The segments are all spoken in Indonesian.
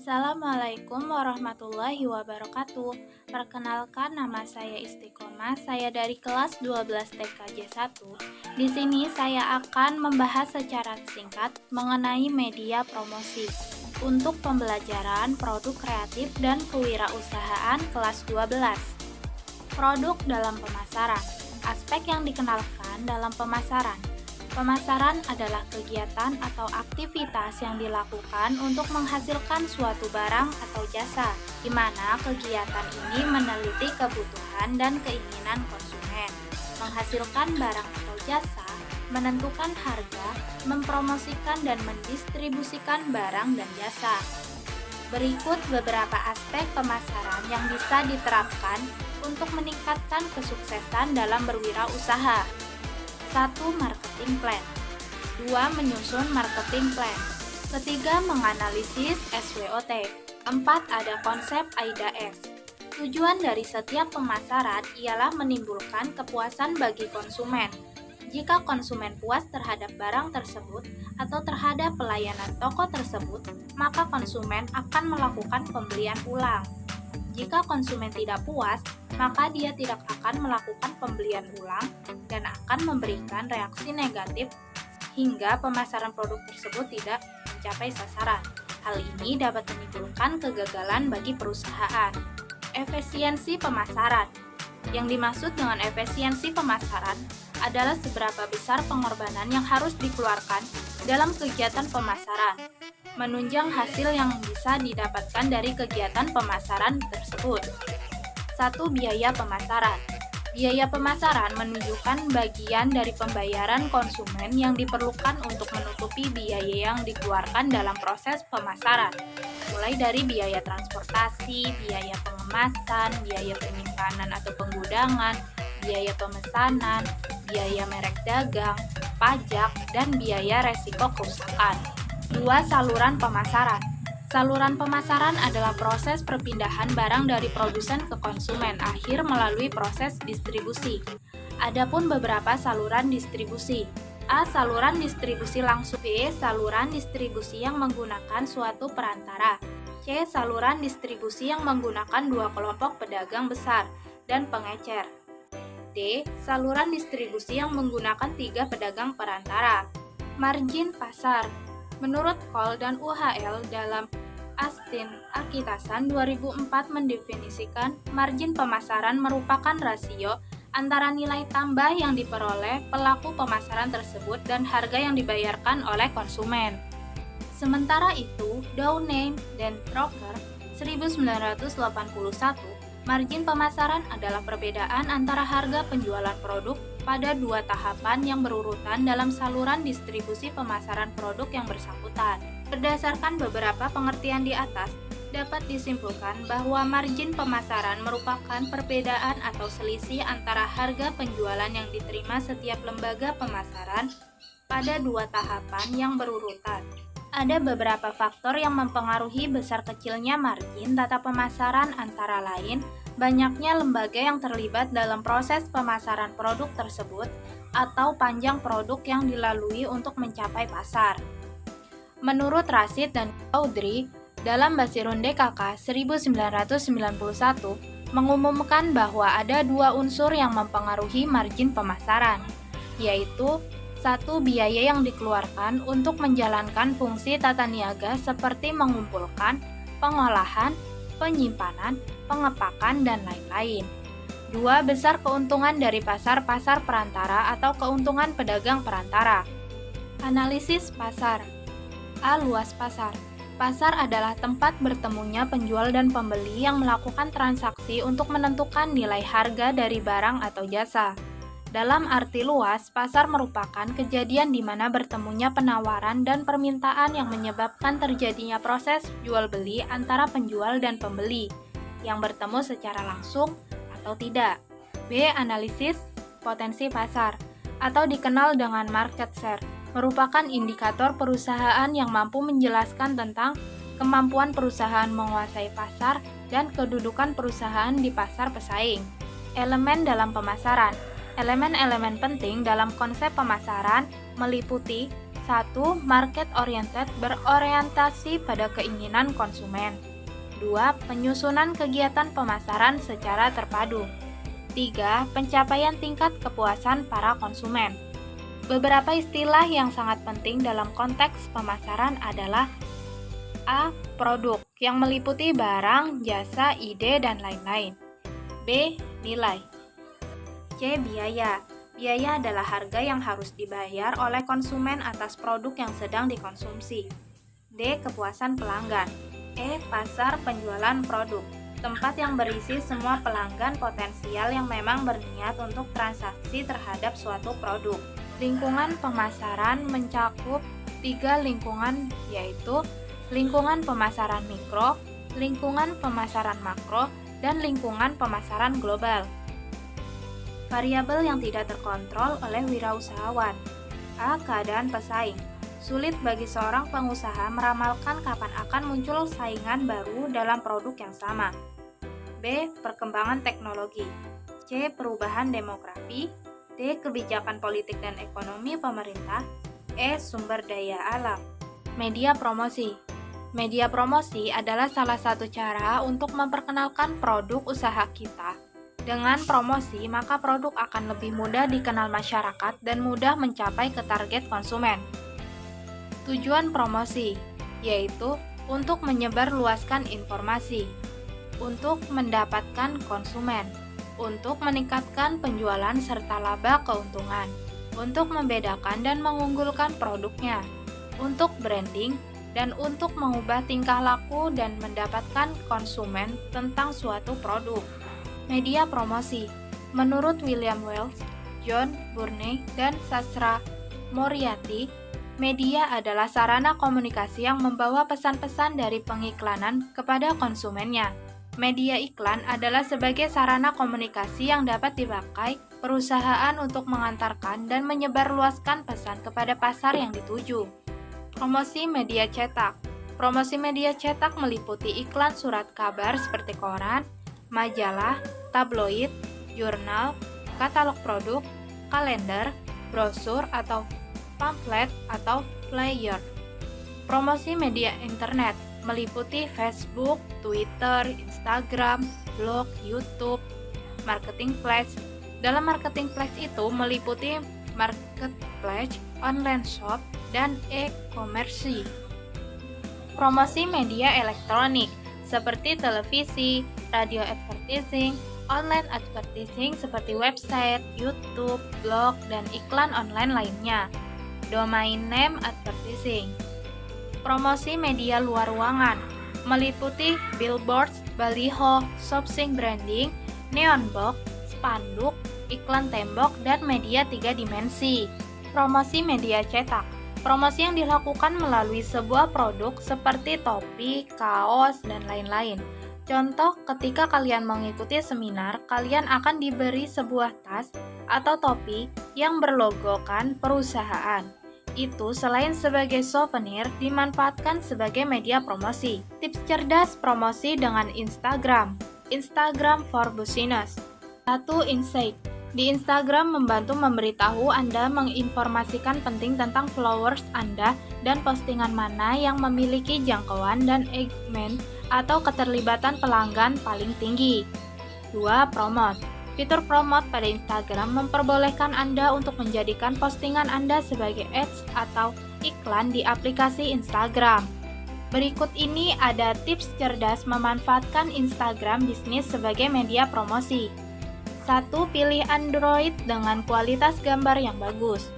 Assalamualaikum warahmatullahi wabarakatuh. Perkenalkan, nama saya Istiqomah. Saya dari kelas 12 TKJ 1. Di sini saya akan membahas secara singkat mengenai media promosi untuk pembelajaran produk kreatif dan kewirausahaan kelas 12. Produk dalam pemasaran. Aspek yang dikenalkan dalam pemasaran. Pemasaran adalah kegiatan atau aktivitas yang dilakukan untuk menghasilkan suatu barang atau jasa, di mana kegiatan ini meneliti kebutuhan dan keinginan konsumen, menghasilkan barang atau jasa, menentukan harga, mempromosikan dan mendistribusikan barang dan jasa. Berikut beberapa aspek pemasaran yang bisa diterapkan untuk meningkatkan kesuksesan dalam berwirausaha. 1. Marketing plan. 2. Menyusun marketing plan. Ketiga, menganalisis SWOT. 4. Ada konsep AIDA-S. Tujuan dari setiap pemasaran ialah menimbulkan kepuasan bagi konsumen. Jika konsumen puas terhadap barang tersebut atau terhadap pelayanan toko tersebut, maka konsumen akan melakukan pembelian ulang. Jika konsumen tidak puas, maka dia tidak akan melakukan pembelian ulang dan akan memberikan reaksi negatif hingga pemasaran produk tersebut tidak mencapai sasaran. Hal ini dapat menimbulkan kegagalan bagi perusahaan. Efisiensi pemasaran. Yang dimaksud dengan efisiensi pemasaran adalah seberapa besar pengorbanan yang harus dikeluarkan dalam kegiatan pemasaran, menunjang hasil yang bisa didapatkan dari kegiatan pemasaran tersebut. 1. Biaya pemasaran. Biaya pemasaran menunjukkan bagian dari pembayaran konsumen yang diperlukan untuk menutupi biaya yang dikeluarkan dalam proses pemasaran, mulai dari biaya transportasi, biaya pengemasan, biaya penyimpanan atau penggudangan, biaya pemesanan, biaya merek dagang, pajak, dan biaya resiko kerusakan. 2. Saluran pemasaran. Saluran pemasaran adalah proses perpindahan barang dari produsen ke konsumen akhir melalui proses distribusi. Adapun beberapa saluran distribusi. A. Saluran distribusi langsung. B. Saluran distribusi yang menggunakan suatu perantara. C. Saluran distribusi yang menggunakan dua kelompok pedagang besar dan pengecer. D. Saluran distribusi yang menggunakan tiga pedagang perantara. Margin pasar. Menurut Kohl dan UHL dalam Astin Akitasan 2004 mendefinisikan margin pemasaran merupakan rasio antara nilai tambah yang diperoleh pelaku pemasaran tersebut dan harga yang dibayarkan oleh konsumen. Sementara itu, Downey dan Crocker 1981, margin pemasaran adalah perbedaan antara harga penjualan produk pada dua tahapan yang berurutan dalam saluran distribusi pemasaran produk yang bersangkutan. Berdasarkan beberapa pengertian di atas, dapat disimpulkan bahwa margin pemasaran merupakan perbedaan atau selisih antara harga penjualan yang diterima setiap lembaga pemasaran pada dua tahapan yang berurutan. Ada beberapa faktor yang mempengaruhi besar kecilnya margin data pemasaran, antara lain banyaknya lembaga yang terlibat dalam proses pemasaran produk tersebut atau panjang produk yang dilalui untuk mencapai pasar. Menurut Rashid dan Chaudhry dalam Basirun DKK 1991 mengumumkan bahwa ada dua unsur yang mempengaruhi margin pemasaran, yaitu 1. Biaya yang dikeluarkan untuk menjalankan fungsi tata niaga seperti mengumpulkan, pengolahan, penyimpanan, pengepakan, dan lain-lain. 2. Besar keuntungan dari pasar-pasar perantara atau keuntungan pedagang perantara. Analisis pasar. A. Luas pasar. Pasar adalah tempat bertemunya penjual dan pembeli yang melakukan transaksi untuk menentukan nilai harga dari barang atau jasa. Dalam arti luas, pasar merupakan kejadian di mana bertemunya penawaran dan permintaan yang menyebabkan terjadinya proses jual-beli antara penjual dan pembeli, yang bertemu secara langsung atau tidak. B. Analisis potensi pasar, atau dikenal dengan market share, merupakan indikator perusahaan yang mampu menjelaskan tentang kemampuan perusahaan menguasai pasar dan kedudukan perusahaan di pasar pesaing. Elemen dalam pemasaran. Elemen-elemen penting dalam konsep pemasaran meliputi 1. Market oriented, berorientasi pada keinginan konsumen. 2. Penyusunan kegiatan pemasaran secara terpadu. 3. Pencapaian tingkat kepuasan para konsumen. Beberapa istilah yang sangat penting dalam konteks pemasaran adalah A. Produk, yang meliputi barang, jasa, ide, dan lain-lain. B. Nilai. C. Biaya. Biaya adalah harga yang harus dibayar oleh konsumen atas produk yang sedang dikonsumsi. D. Kepuasan pelanggan. E. Pasar penjualan produk, tempat yang berisi semua pelanggan potensial yang memang berniat untuk transaksi terhadap suatu produk. Lingkungan pemasaran mencakup 3 lingkungan, yaitu lingkungan pemasaran mikro, lingkungan pemasaran makro, dan lingkungan pemasaran global. Variabel yang tidak terkontrol oleh wirausahawan. A. Keadaan pesaing. Sulit bagi seorang pengusaha meramalkan kapan akan muncul saingan baru dalam produk yang sama. B. Perkembangan teknologi. C. Perubahan demografi. D. Kebijakan politik dan ekonomi pemerintah. E. Sumber daya alam. Media promosi. Media promosi adalah salah satu cara untuk memperkenalkan produk usaha kita. Dengan promosi, maka produk akan lebih mudah dikenal masyarakat dan mudah mencapai ke target konsumen. Tujuan promosi, yaitu untuk menyebarluaskan informasi, untuk mendapatkan konsumen, untuk meningkatkan penjualan serta laba keuntungan, untuk membedakan dan mengunggulkan produknya, untuk branding, dan untuk mengubah tingkah laku dan mendapatkan konsumen tentang suatu produk. Media promosi. Menurut William Wells, John Burney, dan Sastra Moriarty, media adalah sarana komunikasi yang membawa pesan-pesan dari pengiklanan kepada konsumennya. Media iklan adalah sebagai sarana komunikasi yang dapat dipakai perusahaan untuk mengantarkan dan menyebarluaskan pesan kepada pasar yang dituju. Promosi media cetak. Promosi media cetak meliputi iklan surat kabar seperti koran, majalah, tabloid, jurnal, katalog produk, kalender, brosur atau pamflet atau flyer. Promosi media internet meliputi Facebook, Twitter, Instagram, blog, YouTube, marketplace. Dalam marketplace itu meliputi marketplace, online shop, dan e-commerce. Promosi media elektronik seperti televisi, radio advertising, online advertising seperti website, YouTube, blog, dan iklan online lainnya. Domain name advertising. Promosi media luar ruangan meliputi billboards, baliho, shopping branding, neon box, spanduk, iklan tembok, dan media 3 dimensi. Promosi media cetak. Promosi yang dilakukan melalui sebuah produk seperti topi, kaos, dan lain-lain. Contoh, ketika kalian mengikuti seminar, kalian akan diberi sebuah tas atau topi yang berlogokan perusahaan. Itu selain sebagai souvenir, dimanfaatkan sebagai media promosi. Tips cerdas promosi dengan Instagram. Instagram for Business. 1. Insight. Di Instagram membantu memberitahu Anda menginformasikan penting tentang followers Anda dan postingan mana yang memiliki jangkauan dan engagement atau keterlibatan pelanggan paling tinggi. 2. Promote. Fitur promote pada Instagram memperbolehkan Anda untuk menjadikan postingan Anda sebagai ads atau iklan di aplikasi Instagram. Berikut ini ada tips cerdas memanfaatkan Instagram bisnis sebagai media promosi. 1. Pilih Android dengan kualitas gambar yang bagus.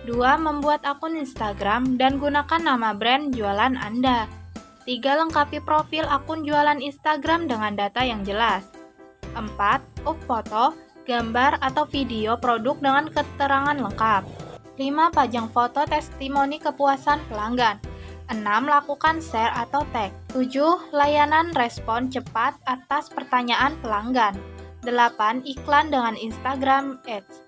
2. Membuat akun Instagram dan gunakan nama brand jualan Anda. 3. Lengkapi profil akun jualan Instagram dengan data yang jelas. 4. Up foto, gambar, atau video produk dengan keterangan lengkap. 5. Pajang foto testimoni kepuasan pelanggan. 6. Lakukan share atau tag. 7. Layanan respon cepat atas pertanyaan pelanggan. 8. Iklan dengan Instagram Ads.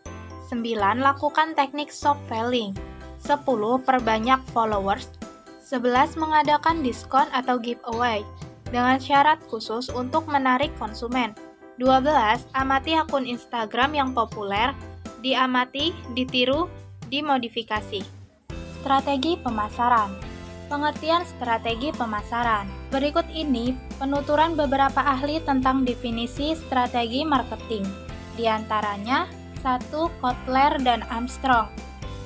9. Lakukan teknik soft selling. 10. Perbanyak followers. 11. Mengadakan diskon atau giveaway dengan syarat khusus untuk menarik konsumen. 12. Amati akun Instagram yang populer, diamati, ditiru, dimodifikasi. Strategi pemasaran. Pengertian strategi pemasaran. Berikut ini penuturan beberapa ahli tentang definisi strategi marketing. Di antaranya 1. Kotler dan Armstrong.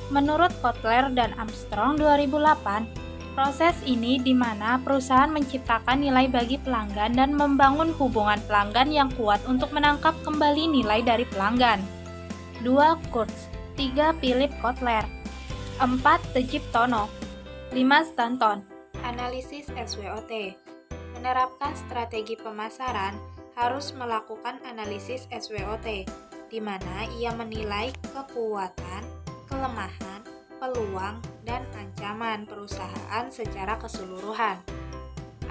Menurut Kotler dan Armstrong 2008, proses ini di mana perusahaan menciptakan nilai bagi pelanggan dan membangun hubungan pelanggan yang kuat untuk menangkap kembali nilai dari pelanggan. 2. Kurtz. 3. Philip Kotler. 4. Tejiptono. 5. Stanton. Analisis SWOT. Menerapkan strategi pemasaran harus melakukan analisis SWOT, di mana ia menilai kekuatan, kelemahan, peluang, dan ancaman perusahaan secara keseluruhan.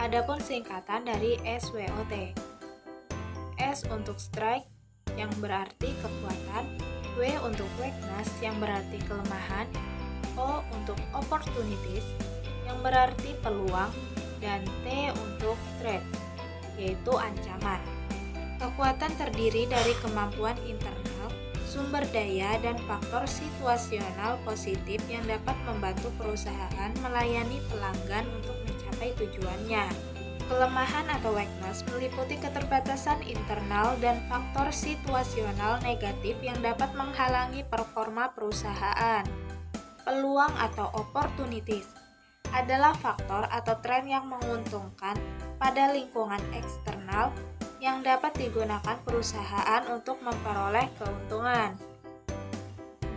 Adapun singkatan dari SWOT. S untuk strike yang berarti kekuatan, W untuk weakness yang berarti kelemahan, O untuk opportunities yang berarti peluang, dan T untuk threat yaitu ancaman. Kekuatan terdiri dari kemampuan internal, sumber daya, dan faktor situasional positif yang dapat membantu perusahaan melayani pelanggan untuk mencapai tujuannya. Kelemahan atau weakness meliputi keterbatasan internal dan faktor situasional negatif yang dapat menghalangi performa perusahaan. Peluang atau opportunities adalah faktor atau tren yang menguntungkan pada lingkungan eksternal yang dapat digunakan perusahaan untuk memperoleh keuntungan.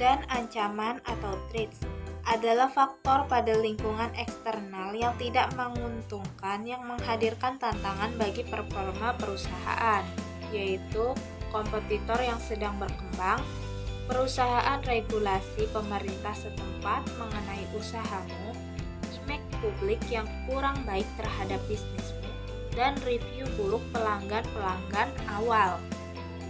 Dan ancaman atau threats adalah faktor pada lingkungan eksternal yang tidak menguntungkan yang menghadirkan tantangan bagi performa perusahaan, yaitu kompetitor yang sedang berkembang, perusahaan regulasi pemerintah setempat mengenai usahamu, image publik yang kurang baik terhadap bisnismu, dan review buruk pelanggan-pelanggan awal.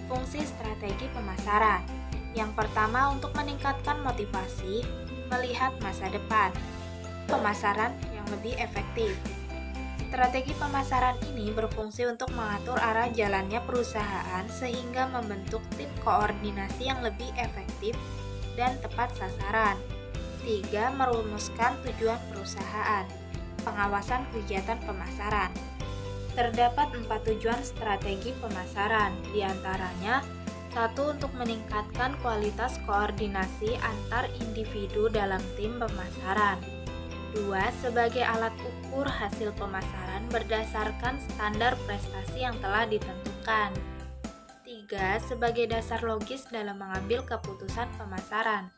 Fungsi strategi pemasaran. Yang pertama, untuk meningkatkan motivasi, melihat masa depan. Pemasaran yang lebih efektif. Strategi pemasaran ini berfungsi untuk mengatur arah jalannya perusahaan sehingga membentuk tim koordinasi yang lebih efektif dan tepat sasaran. 3. Merumuskan tujuan perusahaan. Pengawasan kegiatan pemasaran. Terdapat 4 tujuan strategi pemasaran, di antaranya 1. Untuk meningkatkan kualitas koordinasi antar individu dalam tim pemasaran. 2. Sebagai alat ukur hasil pemasaran berdasarkan standar prestasi yang telah ditentukan. 3. Sebagai dasar logis dalam mengambil keputusan pemasaran.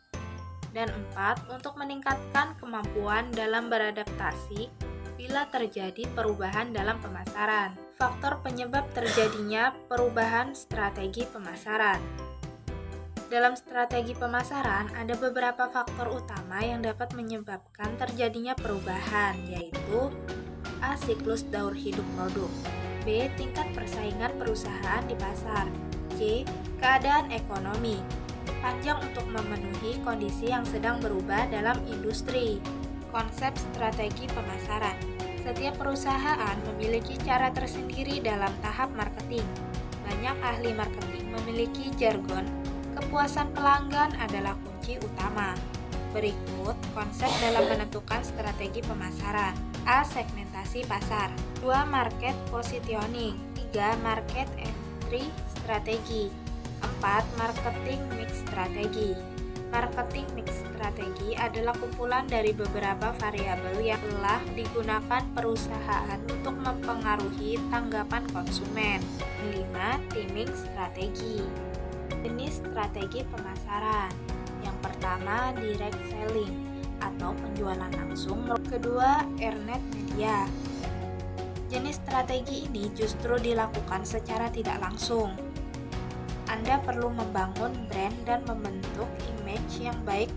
Dan 4. Untuk meningkatkan kemampuan dalam beradaptasi bila terjadi perubahan dalam pemasaran. Faktor penyebab terjadinya perubahan strategi pemasaran. Dalam strategi pemasaran, ada beberapa faktor utama yang dapat menyebabkan terjadinya perubahan, yaitu A. Siklus daur hidup produk, B. Tingkat persaingan perusahaan di pasar, C. Keadaan ekonomi panjang untuk memenuhi kondisi yang sedang berubah dalam industri. Konsep strategi pemasaran. Setiap perusahaan memiliki cara tersendiri dalam tahap marketing. Banyak ahli marketing memiliki jargon. Kepuasan pelanggan adalah kunci utama. Berikut konsep dalam menentukan strategi pemasaran. A. Segmentasi pasar. 2. Market positioning. 3. Market entry strategi. 4. Marketing mix strategi. Marketing mix strategi adalah kumpulan dari beberapa variabel yang telah digunakan perusahaan untuk mempengaruhi tanggapan konsumen. 5. Teaming strategi. Jenis strategi pemasaran. Yang pertama, direct selling atau penjualan langsung. Kedua, earned media. Jenis strategi ini justru dilakukan secara tidak langsung. Anda perlu membangun brand dan membentuk image yang baik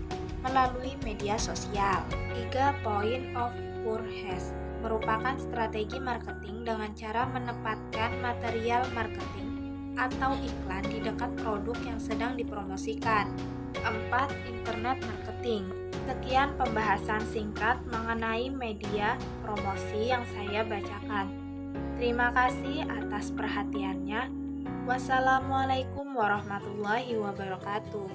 melalui media sosial. 3. Point of purchase merupakan strategi marketing dengan cara menempatkan material marketing atau iklan di dekat produk yang sedang dipromosikan. 4. Internet marketing. Sekian pembahasan singkat mengenai media promosi yang saya bacakan. Terima kasih atas perhatiannya. Wassalamualaikum warahmatullahi wabarakatuh.